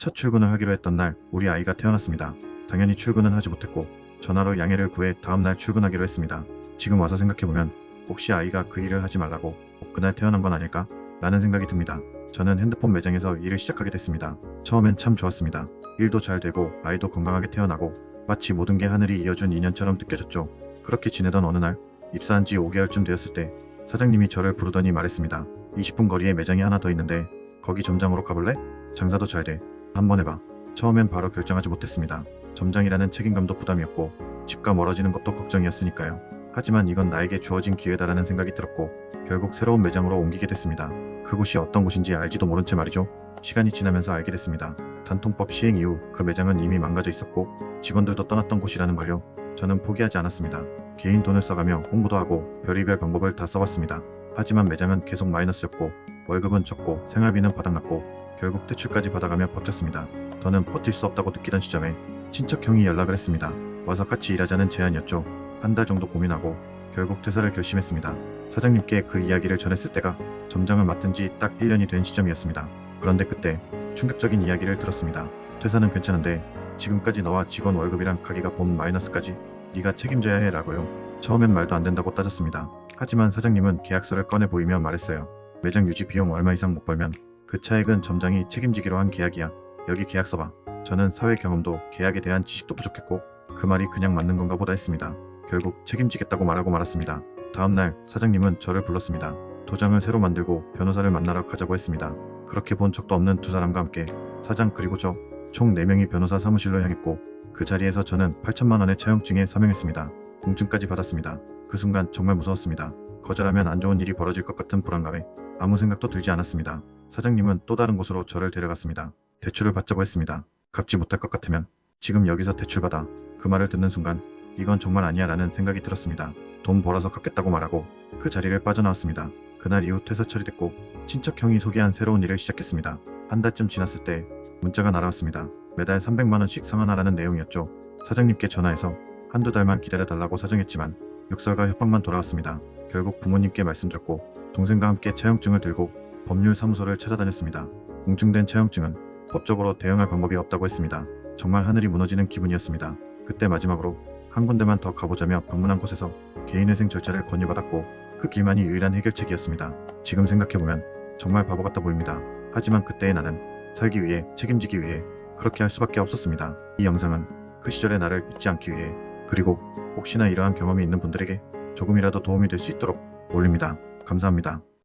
첫 출근을 하기로 했던 날 우리 아이가 태어났습니다. 당연히 출근은 하지 못했고 전화로 양해를 구해 다음날 출근하기로 했습니다. 지금 와서 생각해보면 혹시 아이가 그 일을 하지 말라고 그날 태어난 건 아닐까? 라는 생각이 듭니다. 저는 핸드폰 매장에서 일을 시작하게 됐습니다. 처음엔 참 좋았습니다. 일도 잘 되고 아이도 건강하게 태어나고 마치 모든 게 하늘이 이어준 인연처럼 느껴졌죠. 그렇게 지내던 어느 날 입사한 지 5개월쯤 되었을 때 사장님이 저를 부르더니 말했습니다. 20분 거리에 매장이 하나 더 있는데 거기 점장으로 가볼래? 장사도 잘 돼. 한번 해봐. 처음엔 바로 결정하지 못했습니다. 점장이라는 책임감도 부담이었고 집과 멀어지는 것도 걱정이었으니까요. 하지만 이건 나에게 주어진 기회다라는 생각이 들었고 결국 새로운 매장으로 옮기게 됐습니다. 그곳이 어떤 곳인지 알지도 모른 채 말이죠. 시간이 지나면서 알게 됐습니다. 단통법 시행 이후 그 매장은 이미 망가져 있었고 직원들도 떠났던 곳이라는 걸요. 저는 포기하지 않았습니다. 개인 돈을 써가며 홍보도 하고 별의별 방법을 다 써봤습니다. 하지만 매장은 계속 마이너스였고 월급은 적고 생활비는 바닥났고 결국 대출까지 받아가며 버텼습니다. 더는 버틸 수 없다고 느끼던 시점에 친척형이 연락을 했습니다. 와서 같이 일하자는 제안이었죠. 한 달 정도 고민하고 결국 퇴사를 결심했습니다. 사장님께 그 이야기를 전했을 때가 점장을 맡은 지 딱 1년이 된 시점이었습니다. 그런데 그때 충격적인 이야기를 들었습니다. 퇴사는 괜찮은데 지금까지 너와 직원 월급이랑 가게가 본 마이너스까지 네가 책임져야 해 라고요. 처음엔 말도 안 된다고 따졌습니다. 하지만 사장님은 계약서를 꺼내 보이며 말했어요. 매장 유지 비용 얼마 이상 못 벌면 그 차액은 점장이 책임지기로 한 계약이야. 여기 계약서 봐. 저는 사회 경험도 계약에 대한 지식도 부족했고 그 말이 그냥 맞는 건가 보다 했습니다. 결국 책임지겠다고 말하고 말았습니다. 다음날 사장님은 저를 불렀습니다. 도장을 새로 만들고 변호사를 만나러 가자고 했습니다. 그렇게 본 적도 없는 두 사람과 함께 사장 그리고 저 총 4명이 변호사 사무실로 향했고 그 자리에서 저는 8천만 원의 차용증에 서명했습니다. 공증까지 받았습니다. 그 순간 정말 무서웠습니다. 거절하면 안 좋은 일이 벌어질 것 같은 불안감에 아무 생각도 들지 않았습니다. 사장님은 또 다른 곳으로 저를 데려갔습니다. 대출을 받자고 했습니다. 갚지 못할 것 같으면 지금 여기서 대출받아. 그 말을 듣는 순간 이건 정말 아니야 라는 생각이 들었습니다. 돈 벌어서 갚겠다고 말하고 그 자리를 빠져나왔습니다. 그날 이후 퇴사 처리됐고 친척형이 소개한 새로운 일을 시작했습니다. 한 달쯤 지났을 때 문자가 날아왔습니다. 매달 300만 원씩 상환하라는 내용이었죠. 사장님께 전화해서 한두 달만 기다려달라고 사정했지만 욕설과 협박만 돌아왔습니다. 결국 부모님께 말씀드렸고 동생과 함께 차용증을 들고 법률사무소를 찾아다녔습니다. 공증된 차용증은 법적으로 대응할 방법이 없다고 했습니다. 정말 하늘이 무너지는 기분이었습니다. 그때 마지막으로 한 군데만 더 가보자며 방문한 곳에서 개인회생 절차를 권유받았고 그 길만이 유일한 해결책이었습니다. 지금 생각해보면 정말 바보 같아 보입니다. 하지만 그때의 나는 살기 위해 책임지기 위해 그렇게 할 수밖에 없었습니다. 이 영상은 그 시절의 나를 잊지 않기 위해 그리고 혹시나 이러한 경험이 있는 분들에게 조금이라도 도움이 될 수 있도록 올립니다. 감사합니다.